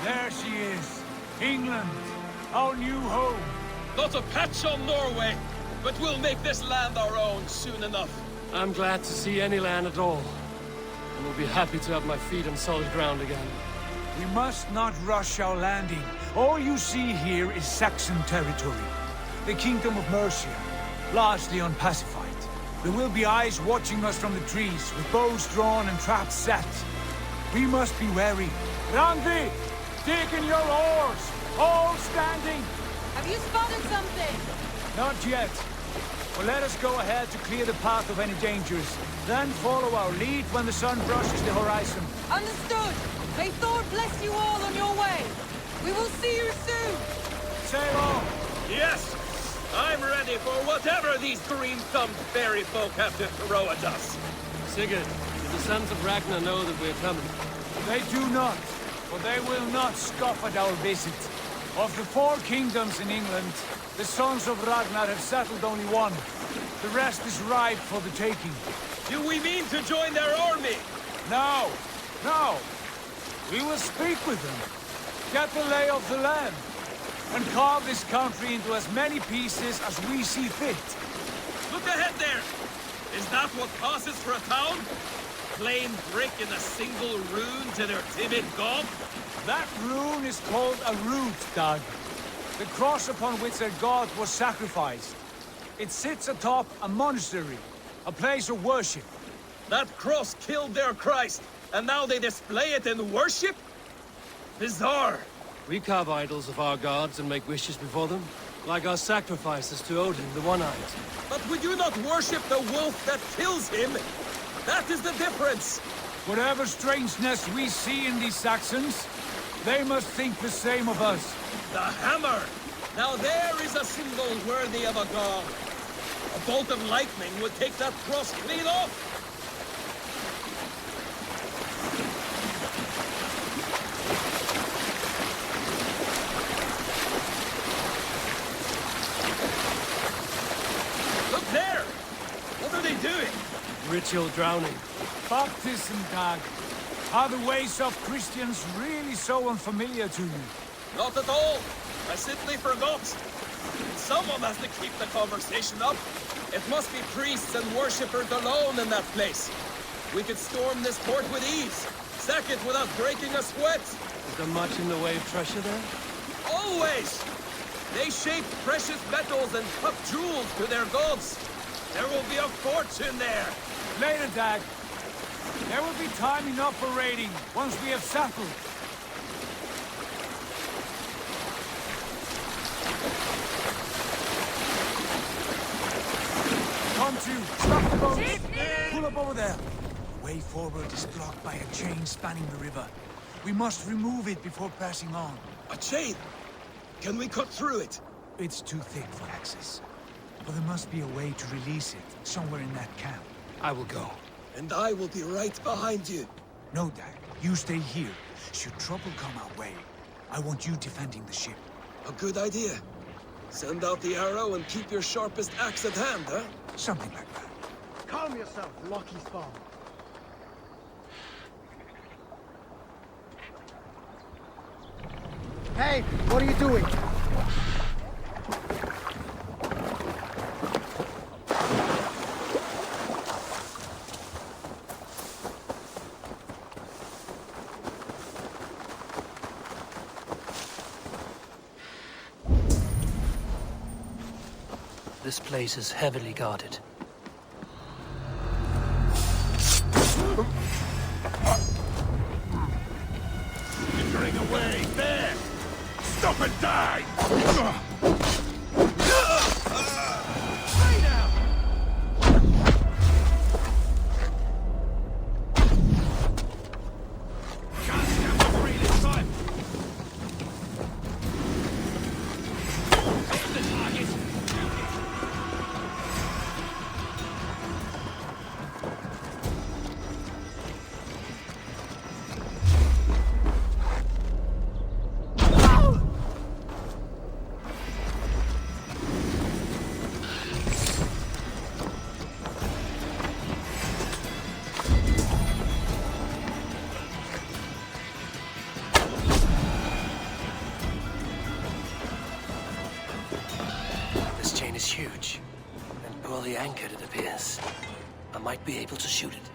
There she is. England, our new home. Not a patch on Norway, but we'll make this land our own soon enough. I'm glad to see any land at all. And will be happy to have my feet on solid ground again. We must not rush our landing. All you see here is Saxon territory. The Kingdom of Mercia, largely unpacified. There will be eyes watching us from the trees, with bows drawn and traps set. We must be wary. Randi! Dig in your oars! All standing! Have you spotted something? Not yet. But let us go ahead to clear the path of any dangers. Then follow our lead when the sun brushes the horizon. Understood! May Thor bless you all on your way! We will see you soon! Sail on! Yes! I'm ready for whatever these green-thumbed fairy folk have to throw at us. Sigurd, do the sons of Ragnar know that we're coming? They do not, for they will not scoff at our visit. Of the 4 kingdoms in England, the sons of Ragnar have settled only one. The rest is ripe for the taking. Do we mean to join their army? No, no. We will speak with them, get the lay of the land, and carve this country into as many pieces as we see fit. Look ahead there! Is that what passes for a town? Plain brick in a single rune to their timid god? That rune is called a root, Dag. The cross upon which their god was sacrificed. It sits atop a monastery, a place of worship. That cross killed their Christ, and now they display it in worship? Bizarre. We carve idols of our gods and make wishes before them, like our sacrifices to Odin, the One-Eyed. But would you not worship the wolf that kills him? That is the difference. Whatever strangeness we see in these Saxons, they must think the same of us. The hammer! Now there is a symbol worthy of a god. A bolt of lightning would take that cross clean off. Look there! What are they doing? Ritual drowning. Baptism, Dag. Are the ways of Christians really so unfamiliar to you? Not at all. I simply forgot. Someone has to keep the conversation up. It must be priests and worshippers alone in that place. We could storm this port with ease. Sack it without breaking a sweat. Is there much in the way of treasure there? Always! They shape precious metals and cut jewels to their gods. There will be a fortune there. Later, Dag. There will be time enough for raiding, once we have settled. Come to! Stop the boat! Pull up over there! The way forward is blocked by a chain spanning the river. We must remove it before passing on. A chain? Can we cut through it? It's too thick for access. But there must be a way to release it, somewhere in that camp. I will go. And I will be right behind you. No, Dag. You stay here. Should trouble come our way, I want you defending the ship. A good idea. Send out the arrow and keep your sharpest axe at hand, huh? Something like that. Calm yourself, lucky spawn. Hey, what are you doing? This place is heavily guarded. Flickering away, there! Stop and die! Stay down! Can't stand the free this time! Hit the target! huge. And poorly anchored, it appears. I might be able to shoot it.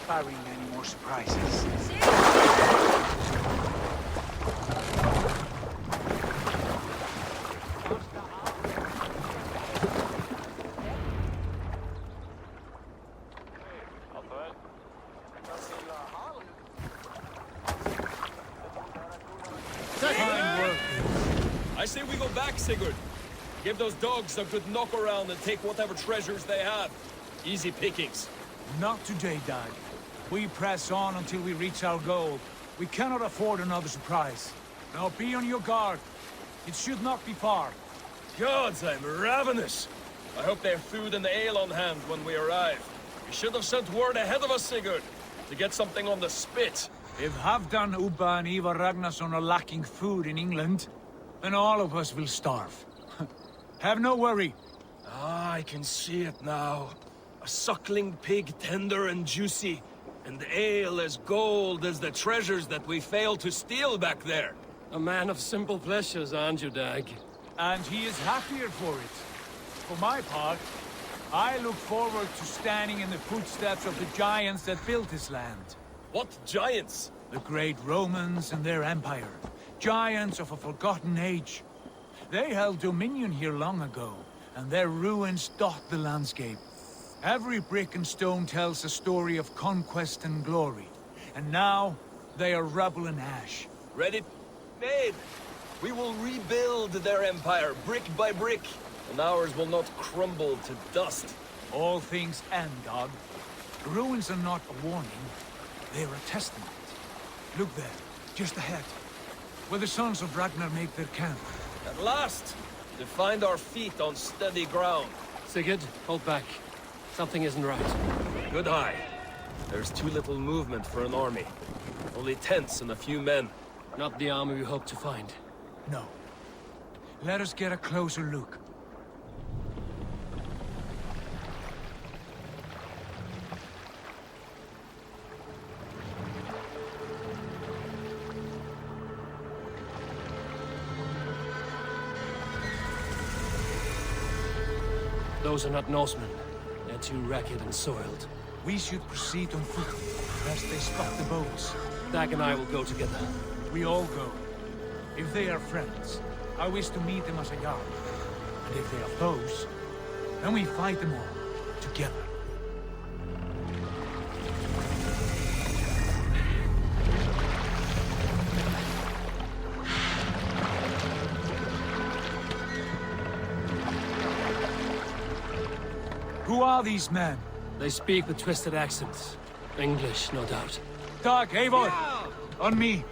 Barring any more surprises. I say we go back, Sigurd. Give those dogs a good knock around and take whatever treasures they have. Easy pickings. Not today, Dad. We press on until we reach our goal. We cannot afford another surprise. Now be on your guard. It should not be far. Gods, I'm ravenous. I hope they have food and ale on hand when we arrive. You should have sent word ahead of us, Sigurd, to get something on the spit. If Halfdan, Ubba and Ivar Ragnarsson are lacking food in England, then all of us will starve. Have no worry. Ah, I can see it now. A suckling pig, tender and juicy, and ale as gold as the treasures that we failed to steal back there. A man of simple pleasures, aren't you, Dag? And he is happier for it. For my part, I look forward to standing in the footsteps of the giants that built this land. What giants? The great Romans and their empire. Giants of a forgotten age. They held dominion here long ago, and their ruins dot the landscape. Every brick and stone tells a story of conquest and glory. And now, they are rubble and ash. Ready? Made. We will rebuild their empire, brick by brick, and ours will not crumble to dust. All things end, Dog. The ruins are not a warning. They are a testament. Look there, just ahead, where the sons of Ragnar make their camp. At last, to find our feet on steady ground. Sigurd, hold back. Something isn't right. Good eye. There's too little movement for an army. Only tents and a few men. Not the army we hope to find. No. Let us get a closer look. Those are not Norsemen. They're too ragged and soiled. We should proceed on foot, lest they spot the boats. Dag and I will go together. We all go. If they are friends, I wish to meet them as a guard. And if they are foes, then we fight them all, together. Who are these men? They speak with twisted accents. English, no doubt. Dag, Eivor! On me!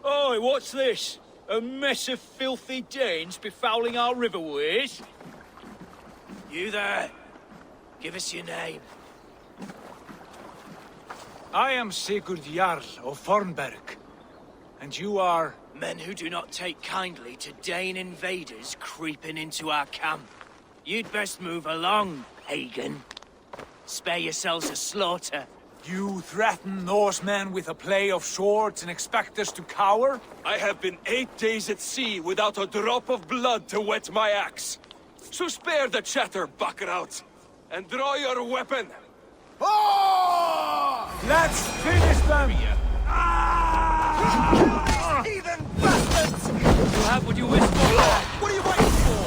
Oi, what's this? A mess of filthy Danes befouling our riverways? You there? Give us your name. I am Sigurd Jarl of Fornberg. And you are... Men who do not take kindly to Dane invaders creeping into our camp. You'd best move along, pagan. Spare yourselves a slaughter. You threaten Norsemen with a play of swords and expect us to cower? I have been 8 days at sea without a drop of blood to wet my axe. So spare the chatter, buckerouts, and draw your weapon. Let's finish them! Heathen bastards! You have what you wish for, lad. What are you waiting for?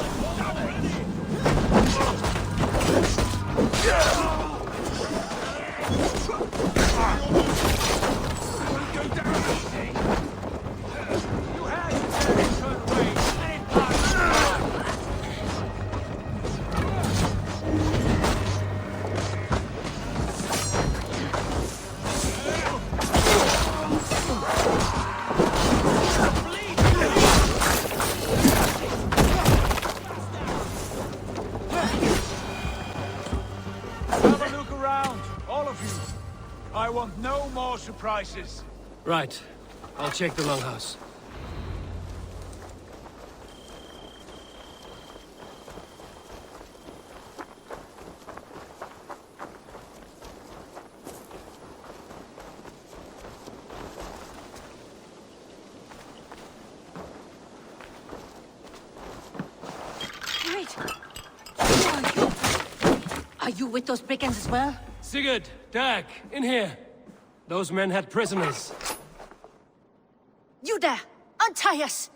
Have a look around, all of you. I want no more surprises. Right. I'll check the longhouse. Wait! Who are you? Are you with those brigands as well? Sigurd, Dag, in here. Those men had prisoners. You there! Untie us!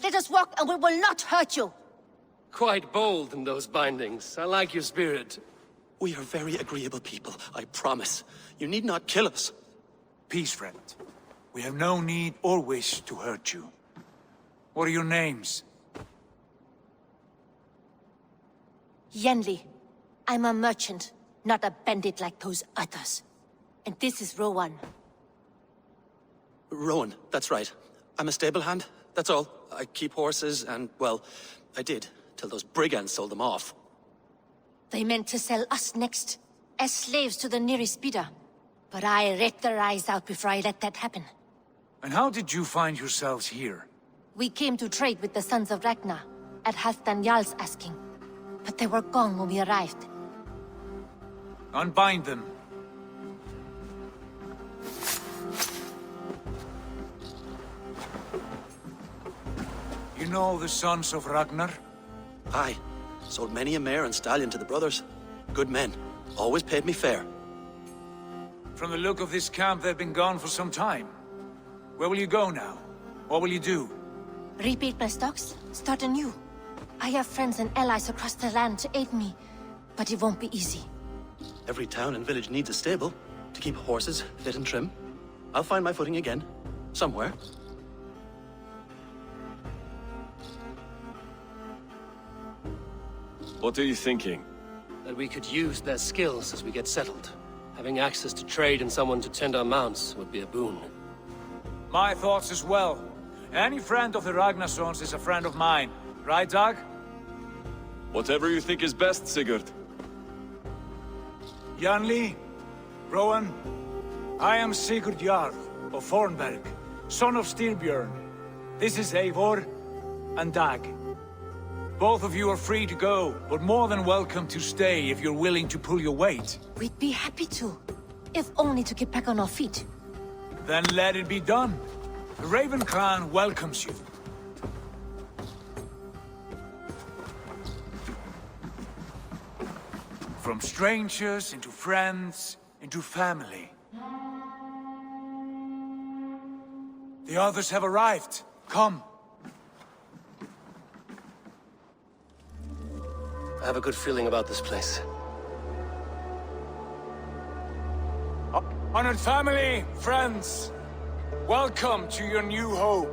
Let us walk and we will not hurt you! Quite bold in those bindings. I like your spirit. We are very agreeable people, I promise. You need not kill us. Peace, friend. We have no need or wish to hurt you. What are your names? Yenli. I'm a merchant, not a bandit like those others. And this is Rowan. Rowan, that's right. I'm a stable hand, that's all. I keep horses and, well, I did, till those brigands sold them off. They meant to sell us next, as slaves to the nearest bidder. But I ripped their eyes out before I let that happen. And how did you find yourselves here? We came to trade with the Sons of Ragnar, at Halfdan Jarl's asking. But they were gone when we arrived. Unbind them. You know the Sons of Ragnar? Aye, sold many a mare and stallion to the brothers. Good men, always paid me fair. From the look of this camp, they've been gone for some time. Where will you go now? What will you do? Rebuild my stocks, start anew. I have friends and allies across the land to aid me, but it won't be easy. Every town and village needs a stable to keep horses fit and trim. I'll find my footing again, somewhere. What are you thinking? That we could use their skills as we get settled. Having access to trade and someone to tend our mounts would be a boon. My thoughts as well. Any friend of the Ragnarsons is a friend of mine. Right, Dag? Whatever you think is best, Sigurd. Janli, Rowan, I am Sigurd Jarl of Fornberg, son of Styrbjörn. This is Eivor and Dag. Both of you are free to go, but more than welcome to stay if you're willing to pull your weight. We'd be happy to, if only to get back on our feet. Then let it be done. The Raven clan welcomes you. From strangers into friends, into family. The others have arrived. Come. I have a good feeling about this place. Honored family, friends, welcome to your new home.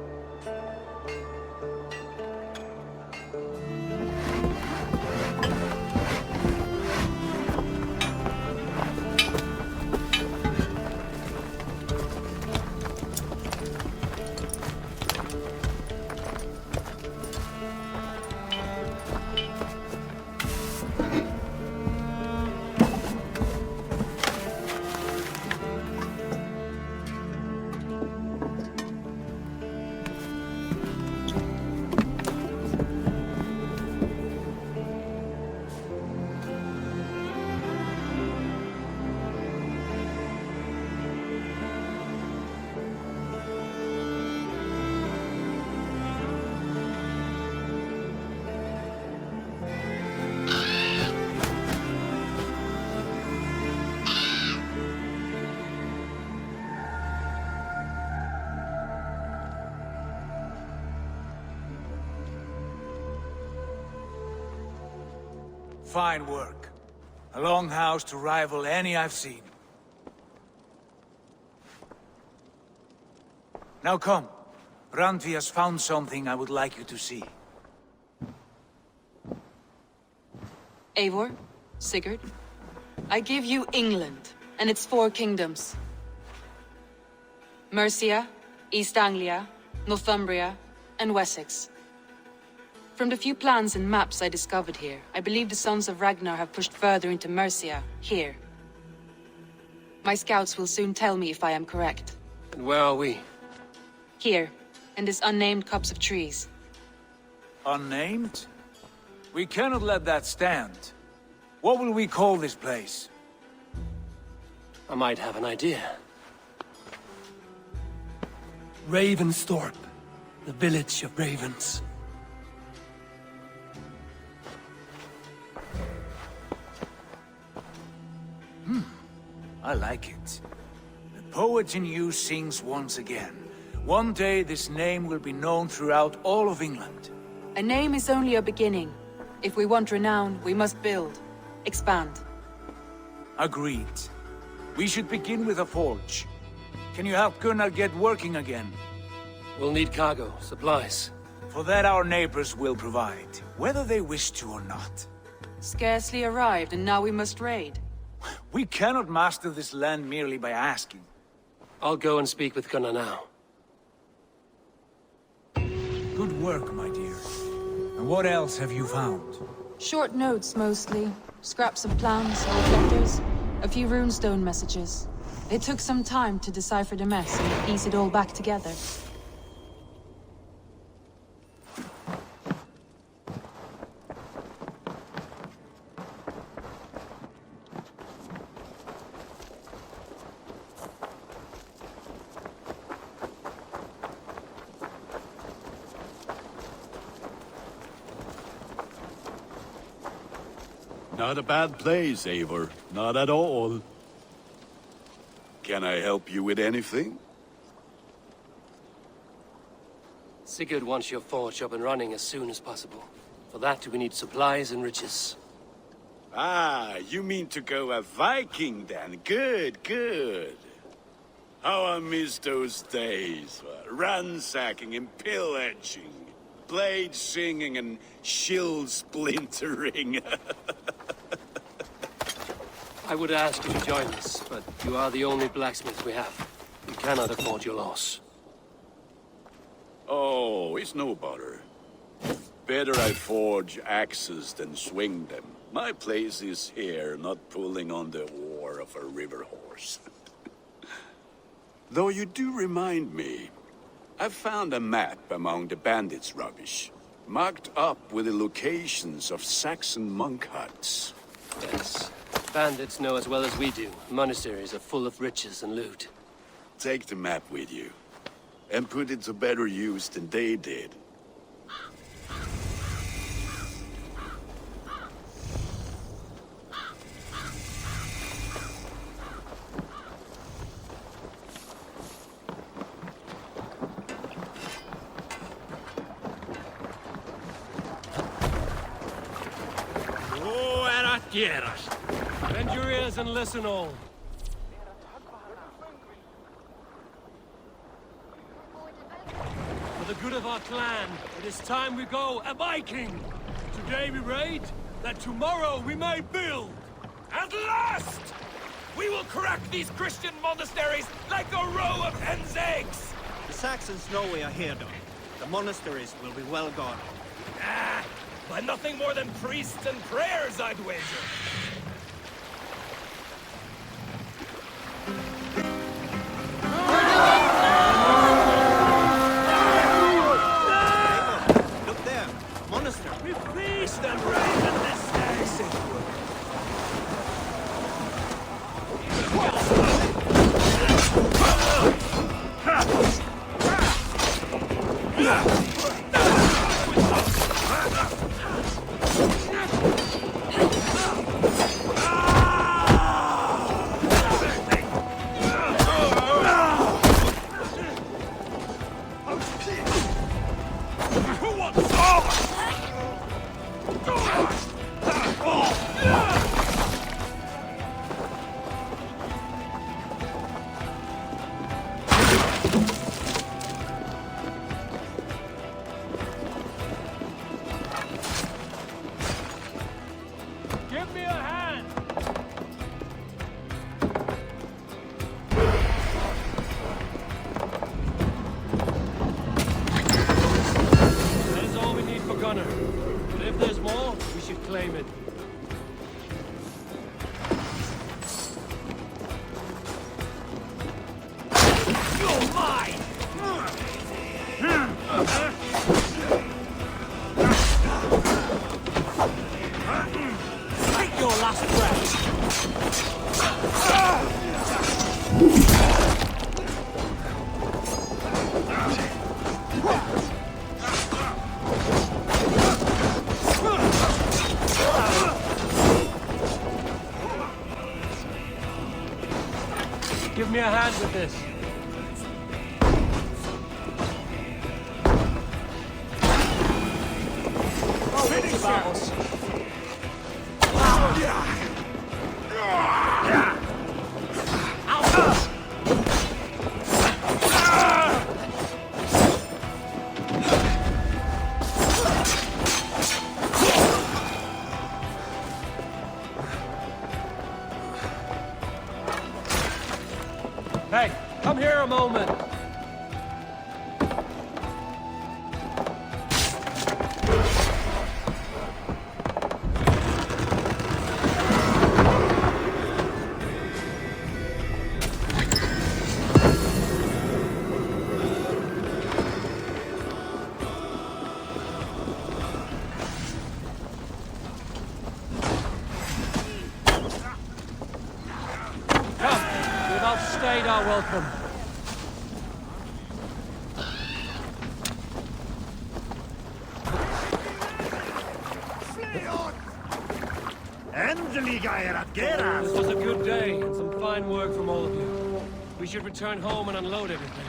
fine work. A longhouse to rival any I've seen. Now come. Randvi has found something I would like you to see. Eivor, Sigurd, I give you England and its 4 kingdoms. Mercia, East Anglia, Northumbria, and Wessex. From the few plans and maps I discovered here, I believe the Sons of Ragnar have pushed further into Mercia, here. My scouts will soon tell me if I am correct. And where are we? Here, in this unnamed copse of trees. Unnamed? We cannot let that stand. What will we call this place? I might have an idea. Ravensthorpe, the village of ravens. I like it. The poet in you sings once again. One day this name will be known throughout all of England. A name is only a beginning. If we want renown, we must build, expand. Agreed. We should begin with a forge. Can you help Gunnar get working again? We'll need cargo, supplies. For that our neighbors will provide, whether they wish to or not. Scarcely arrived, and now we must raid. We cannot master this land merely by asking. I'll go and speak with Gunnar now. Good work, my dear. And what else have you found? Short notes, mostly. Scraps of plans, old letters, a few runestone messages. It took some time to decipher the mess and piece it all back together. Not a bad place, Eivor. Not at all. Can I help you with anything? Sigurd wants your forge up and running as soon as possible. For that, we need supplies and riches. Ah, you mean to go a Viking then? Good, good. How I miss those days. Ransacking and pillaging. Blade singing and shield splintering. I would ask you to join us, but you are the only blacksmith we have. We cannot afford your loss. Oh, it's no bother. Better I forge axes than swing them. My place is here, not pulling on the oar of a river horse. Though you do remind me, I found a map among the bandits' rubbish, marked up with the locations of Saxon monk huts. Yes. Bandits know as well as we do. Monasteries are full of riches and loot. Take the map with you, and put it to better use than they did. Bend your ears and listen all. For the good of our clan, it is time we go a Viking. Today we raid, that tomorrow we may build. At last! We will crack these Christian monasteries like a row of hen's eggs! The Saxons know we are here, though. The monasteries will be well guarded. Ah, by nothing more than priests and prayers, I'd wager. Look there, monastery. We feast and raid in this day. Who wants all? claim it. You're mine! Take your last breath! Give me a hand with this. Finish battles. Hey, come here a moment. We've outstayed our welcome. This was a good day, and some fine work from all of you. We should return home and unload everything.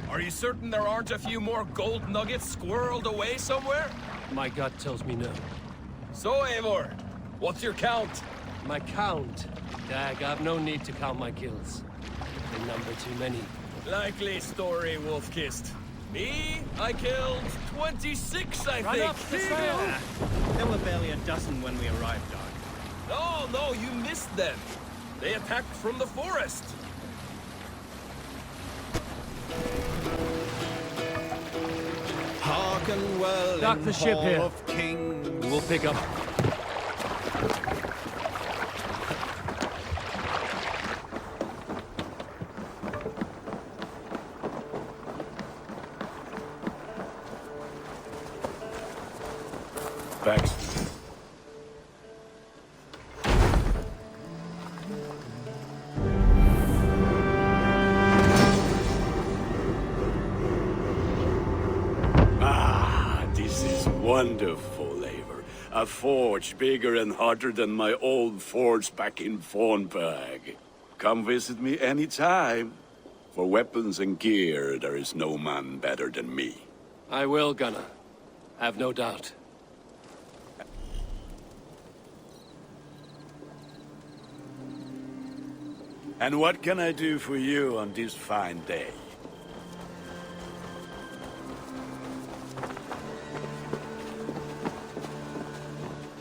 Are you certain there aren't a few more gold nuggets squirreled away somewhere? My gut tells me no. So, Eivor, what's your count? My count? Dag, I've no need to count my kills. They number too many. Likely story, Wolf-Kissed. Me? I killed 26, I Run think. up the sail! There were barely a dozen when we arrived, Dog. No, you missed them. They attacked from the forest. Hearken well, Dock the ship here. of kings. We'll pick up. Thanks. This is wonderful, Eivor. A forge bigger and hotter than my old forge back in Fornburg. Come visit me anytime. For weapons and gear, there is no man better than me. I will, Gunnar. Have no doubt. And what can I do for you on this fine day?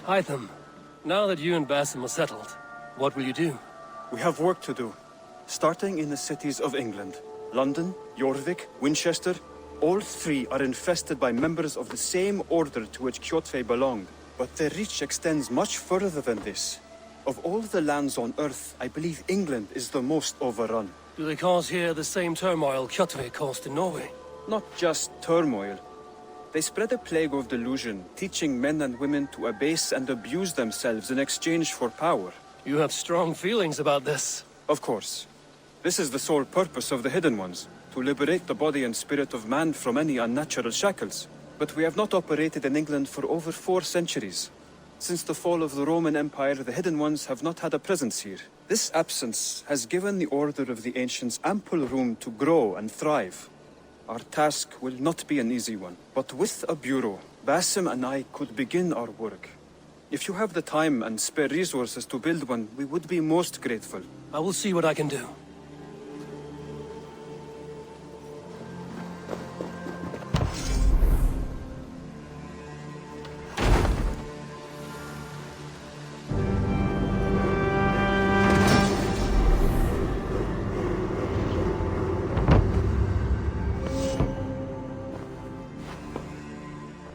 Hytham, now that you and Basim are settled, what will you do? We have work to do, starting in the cities of England. London, Jorvik, Winchester, all three are infested by members of the same order to which Kjotve belonged. But their reach extends much further than this. Of all the lands on Earth, I believe England is the most overrun. Do they cause here the same turmoil Kjotve caused in Norway? Not just turmoil. They spread a plague of delusion, teaching men and women to abase and abuse themselves in exchange for power. You have strong feelings about this. Of course. This is the sole purpose of the Hidden Ones, to liberate the body and spirit of man from any unnatural shackles. But we have not operated in England for over 4 centuries. Since the fall of the Roman Empire, the Hidden Ones have not had a presence here. This absence has given the Order of the Ancients ample room to grow and thrive. Our task will not be an easy one, but with a bureau, Basim and I could begin our work. If you have the time and spare resources to build one, we would be most grateful. I will see what I can do.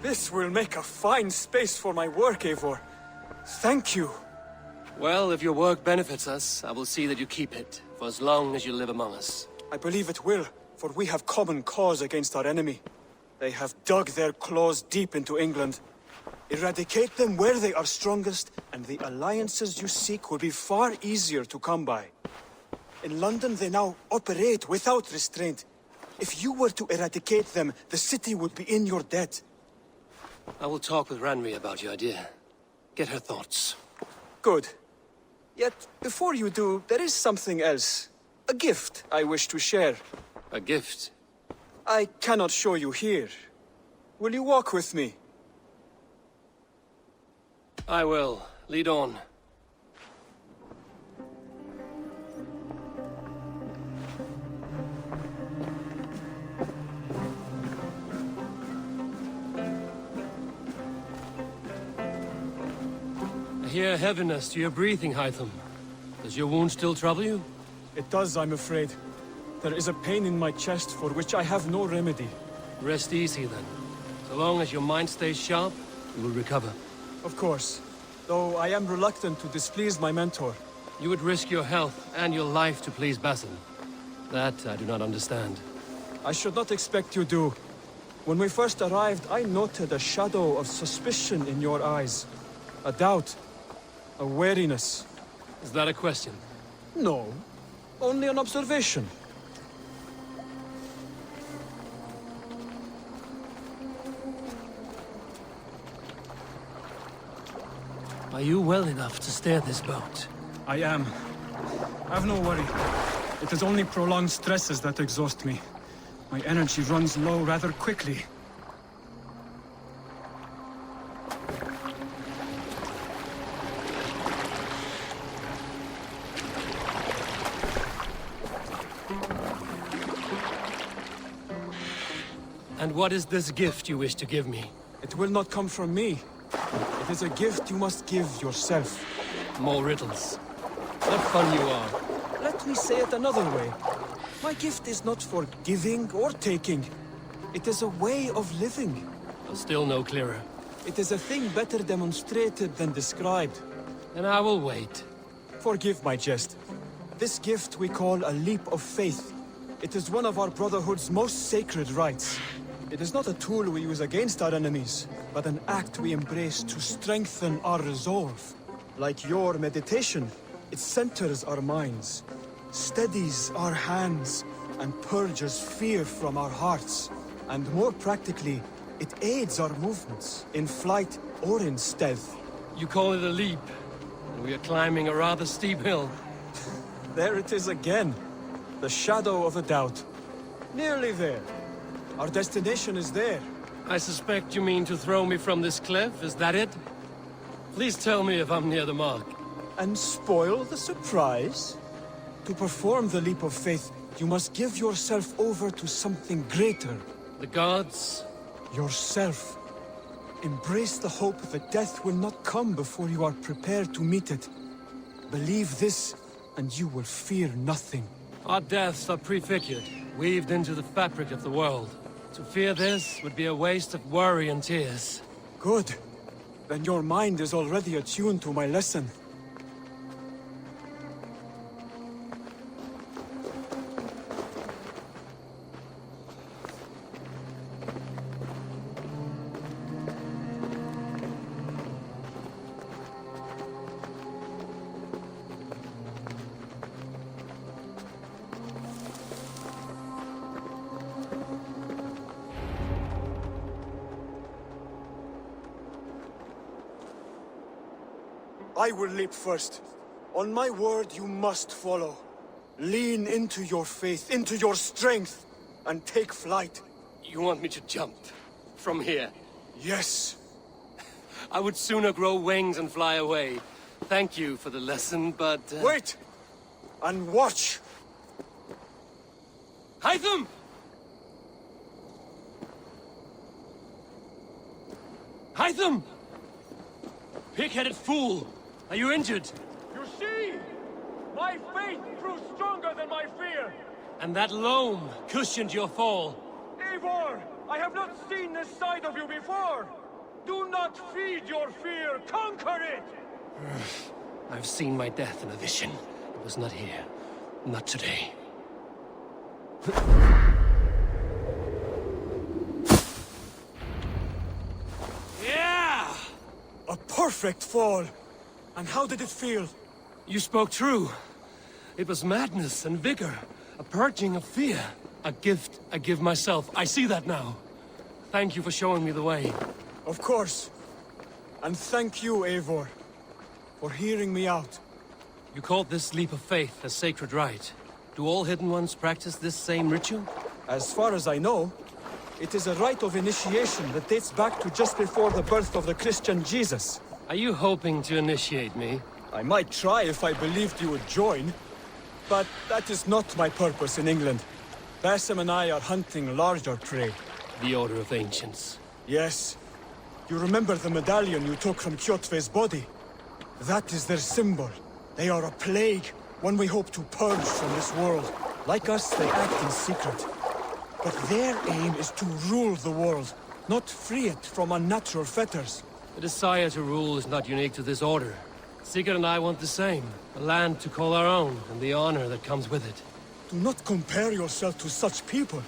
This will make a fine space for my work, Eivor. Thank you. Well, if your work benefits us, I will see that you keep it, for as long as you live among us. I believe it will, for we have common cause against our enemy. They have dug their claws deep into England. Eradicate them where they are strongest, and the alliances you seek will be far easier to come by. In London, they now operate without restraint. If you were to eradicate them, the city would be in your debt. I will talk with Ranri about your idea. Get her thoughts. Good. Yet, before you do, there is something else. A gift I wish to share. A gift? I cannot show you here. Will you walk with me? I will. Lead on. I hear heaviness to your breathing, Hytham. Does your wound still trouble you? It does, I'm afraid. There is a pain in my chest for which I have no remedy. Rest easy, then. So long as your mind stays sharp, you will recover. Of course. Though I am reluctant to displease my mentor. You would risk your health and your life to please Basin. That I do not understand. I should not expect you do. When we first arrived, I noted a shadow of suspicion in your eyes. A doubt. A wariness. Is that a question? No. Only an observation. Are you well enough to steer this boat? I am. Have no worry. It is only prolonged stresses that exhaust me. My energy runs low rather quickly. And what is this gift you wish to give me? It will not come from me. It is a gift you must give yourself. More riddles. What fun you are. Let me say it another way. My gift is not for giving or taking. It is a way of living. Still no clearer. It is a thing better demonstrated than described. And I will wait. Forgive my jest. This gift we call a leap of faith. It is one of our Brotherhood's most sacred rites. It is not a tool we use against our enemies, but an act we embrace to strengthen our resolve. Like your meditation, it centers our minds, steadies our hands, and purges fear from our hearts. And more practically, it aids our movements, in flight or in stealth. You call it a leap, and we are climbing a rather steep hill. There it is again. The shadow of a doubt. Nearly there. Our destination is there. I suspect you mean to throw me from this cliff, is that it? Please tell me if I'm near the mark. And spoil the surprise? To perform the leap of faith, you must give yourself over to something greater. The gods? Yourself. Embrace the hope that death will not come before you are prepared to meet it. Believe this, and you will fear nothing. Our deaths are prefigured, weaved into the fabric of the world. To fear this would be a waste of worry and tears. Good. Then your mind is already attuned to my lesson. I will leap first. On my word, you must follow. Lean into your faith, into your strength, and take flight. You want me to jump? From here? Yes. I would sooner grow wings and fly away. Thank you for the lesson, but... Wait! And watch! Hytham! Hytham! Pig-headed fool! Are you injured? You see? My faith grew stronger than my fear! And that loam cushioned your fall. Eivor! I have not seen this side of you before! Do not feed your fear, conquer it! I've seen my death in a vision. It was not here. Not today. Yeah! A perfect fall! And how did it feel? You spoke true. It was madness and vigor. A purging of fear. A gift I give myself. I see that now. Thank you for showing me the way. Of course. And thank you, Eivor, for hearing me out. You called this leap of faith a sacred rite. Do all Hidden Ones practice this same ritual? As far as I know, it is a rite of initiation that dates back to just before the birth of the Christian Jesus. Are you hoping to initiate me? I might try if I believed you would join. But that is not my purpose in England. Basim and I are hunting larger prey. The Order of Ancients. Yes. You remember the medallion you took from Kjotve's body? That is their symbol. They are a plague, one we hope to purge from this world. Like us, they act in secret. But their aim is to rule the world, not free it from unnatural fetters. The desire to rule is not unique to this order. Sigurd and I want the same. A land to call our own, and the honor that comes with it. Do not compare yourself to such people.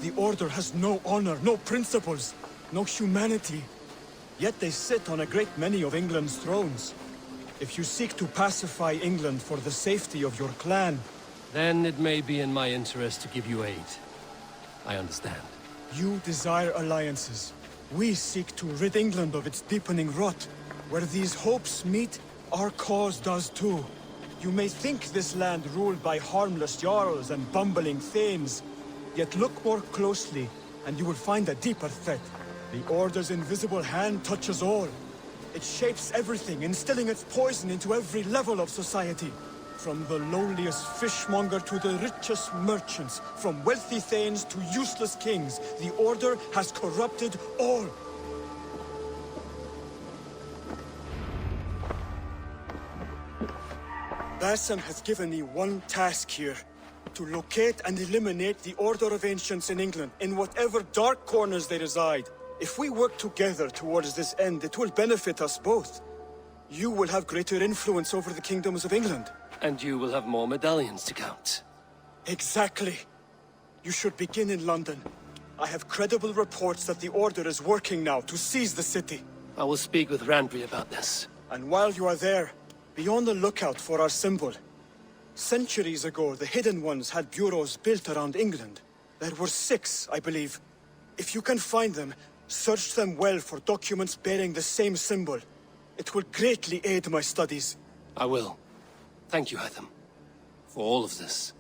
The Order has no honor, no principles, no humanity. Yet they sit on a great many of England's thrones. If you seek to pacify England for the safety of your clan... Then it may be in my interest to give you aid. I understand. You desire alliances. We seek to rid England of its deepening rot. Where these hopes meet, our cause does too. You may think this land ruled by harmless jarls and bumbling thanes. Yet look more closely, and you will find a deeper threat. The Order's invisible hand touches all. It shapes everything, instilling its poison into every level of society. From the lowliest fishmonger to the richest merchants, from wealthy thanes to useless kings, the Order has corrupted all. Basim has given me one task here. To locate and eliminate the Order of Ancients in England, in whatever dark corners they reside. If we work together towards this end, it will benefit us both. You will have greater influence over the kingdoms of England. And you will have more medallions to count. Exactly. You should begin in London. I have credible reports that the Order is working now to seize the city. I will speak with Randvi about this. And while you are there, be on the lookout for our symbol. Centuries ago, the Hidden Ones had bureaus built around England. There were 6, I believe. If you can find them, search them well for documents bearing the same symbol. It will greatly aid my studies. I will. Thank you, Hytham, for all of this.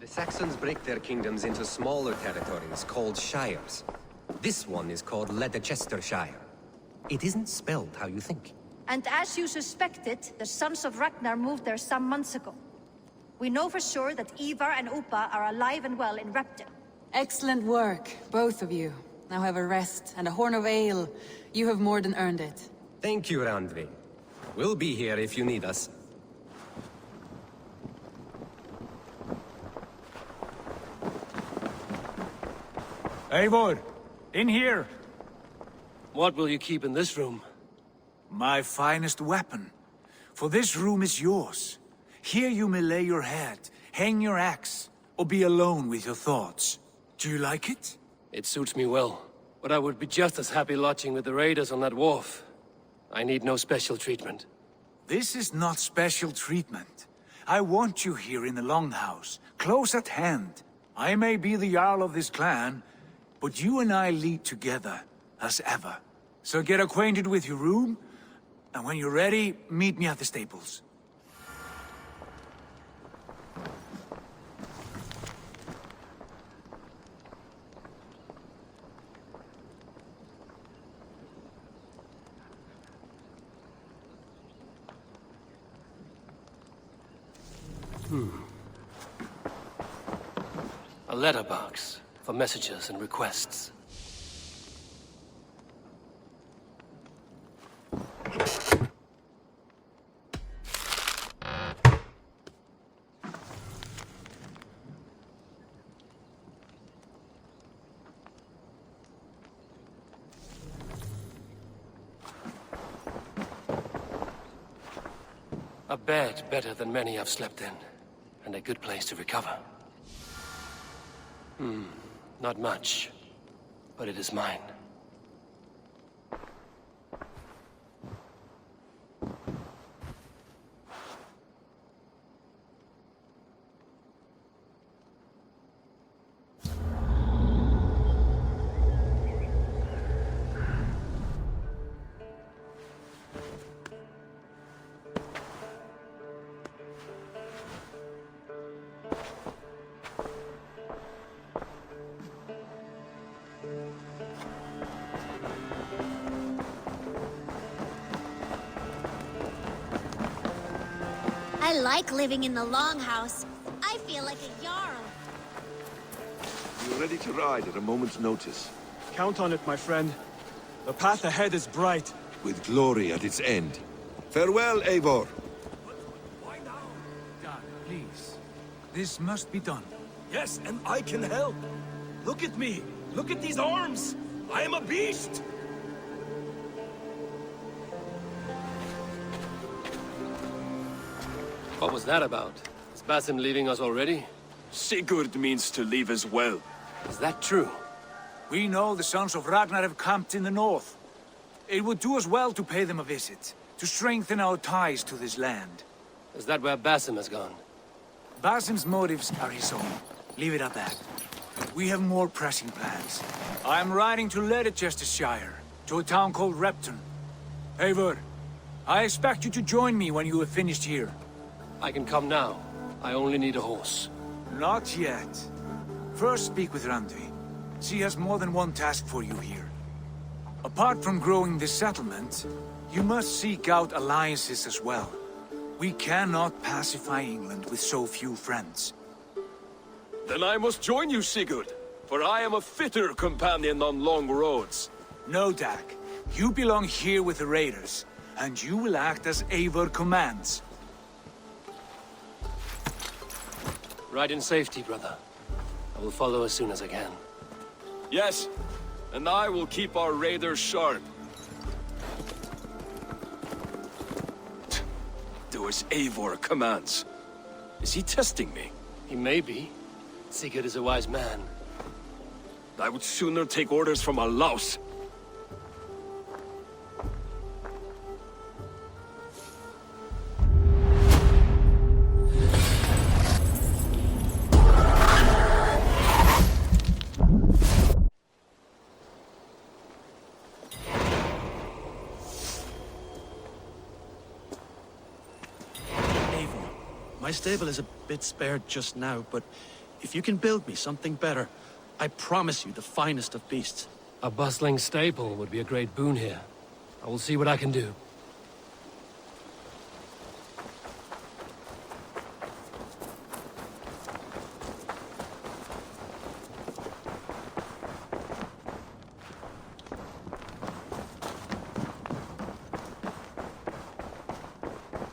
Saxons break their kingdoms into smaller territories called shires. This one is called Leicestershire. It isn't spelled how you think. And as you suspected, the Sons of Ragnar moved there some months ago. We know for sure that Ivar and Upa are alive and well in Repton. Excellent work, both of you. Now have a rest and a horn of ale. You have more than earned it. Thank you, Randvi. We'll be here if you need us. Eivor, in here! What will you keep in this room? My finest weapon. For this room is yours. Here you may lay your head, hang your axe, or be alone with your thoughts. Do you like it? It suits me well. But I would be just as happy lodging with the raiders on that wharf. I need no special treatment. This is not special treatment. I want you here in the Longhouse, close at hand. I may be the Jarl of this clan, but you and I lead together, as ever. So get acquainted with your room, and when you're ready, meet me at the stables. A letterbox for messages and requests. A bed better than many I've slept in, and a good place to recover. Not much, but it is mine. I like living in the Longhouse. I feel like a Jarl. You're ready to ride at a moment's notice. Count on it, my friend. The path ahead is bright. With glory at its end. Farewell, Eivor. Why now? Dad, please. This must be done. Yes, and I can help. Look at me. Look at these arms. I am a beast. What was that about? Is Basim leaving us already? Sigurd means to leave as well. Is that true? We know the sons of Ragnar have camped in the north. It would do us well to pay them a visit, to strengthen our ties to this land. Is that where Basim has gone? Basim's motives are his own. Leave it at that. We have more pressing plans. I am riding to Leicestershire, to a town called Repton. Eivor, I expect you to join me when you have finished here. I can come now. I only need a horse. Not yet. First speak with Randvi. She has more than one task for you here. Apart from growing this settlement, you must seek out alliances as well. We cannot pacify England with so few friends. Then I must join you, Sigurd, for I am a fitter companion on long roads. No, Dag. You belong here with the raiders, and you will act as Eivor commands. Ride in safety, brother. I will follow as soon as I can. Yes, and I will keep our raiders sharp. Do as Eivor commands. Is he testing me? He may be. Sigurd is a wise man. I would sooner take orders from a louse. My stable is a bit spared just now, but if you can build me something better, I promise you the finest of beasts. A bustling stable would be a great boon here. I will see what I can do.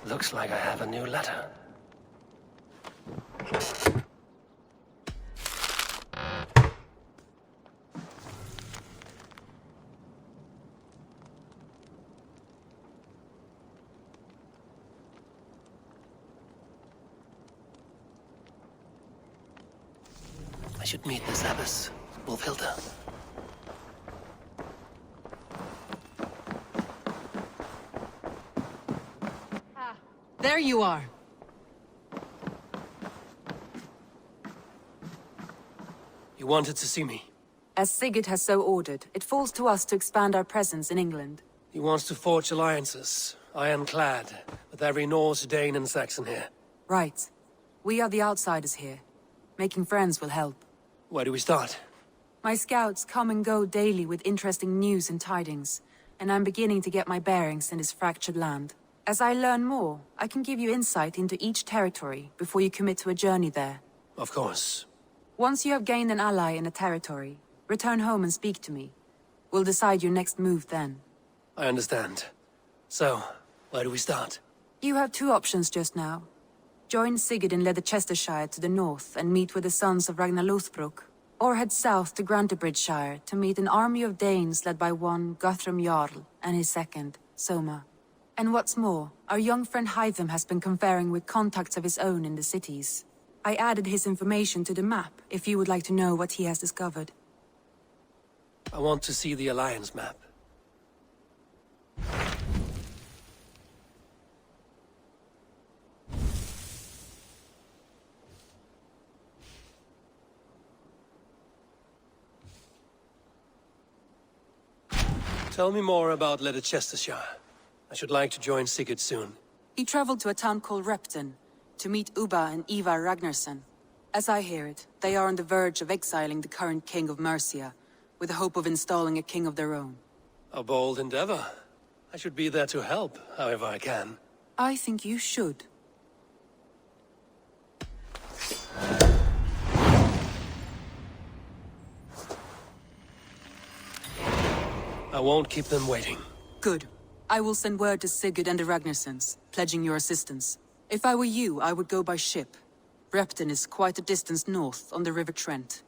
Looks like I have a new letter. I should meet this abbess, Wolfhilda. There you are. You wanted to see me? As Sigurd has so ordered, it falls to us to expand our presence in England. He wants to forge alliances, ironclad, with every Norse, Dane, and Saxon here. Right. We are the outsiders here. Making friends will help. Where do we start? My scouts come and go daily with interesting news and tidings, and I'm beginning to get my bearings in this fractured land. As I learn more, I can give you insight into each territory before you commit to a journey there. Of course. Once you have gained an ally in a territory, return home and speak to me. We'll decide your next move then. I understand. So, where do we start? You have two options just now. Join Sigurd in Leicestershire to the north and meet with the sons of Ragnar Lothbrok, or head south to Grantebridgeshire to meet an army of Danes led by one Guthrum Jarl and his second, Soma. And what's more, our young friend Hytham has been conferring with contacts of his own in the cities. I added his information to the map, if you would like to know what he has discovered. I want to see the Alliance map. Tell me more about Leicestershire. I should like to join Sigurd soon. He traveled to a town called Repton, to meet Ubba and Ivar Ragnarsson. As I hear it, they are on the verge of exiling the current king of Mercia, with the hope of installing a king of their own. A bold endeavor. I should be there to help, however I can. I think you should. I won't keep them waiting. Good. I will send word to Sigurd and the Ragnarssons, pledging your assistance. If I were you, I would go by ship. Repton is quite a distance north on the River Trent.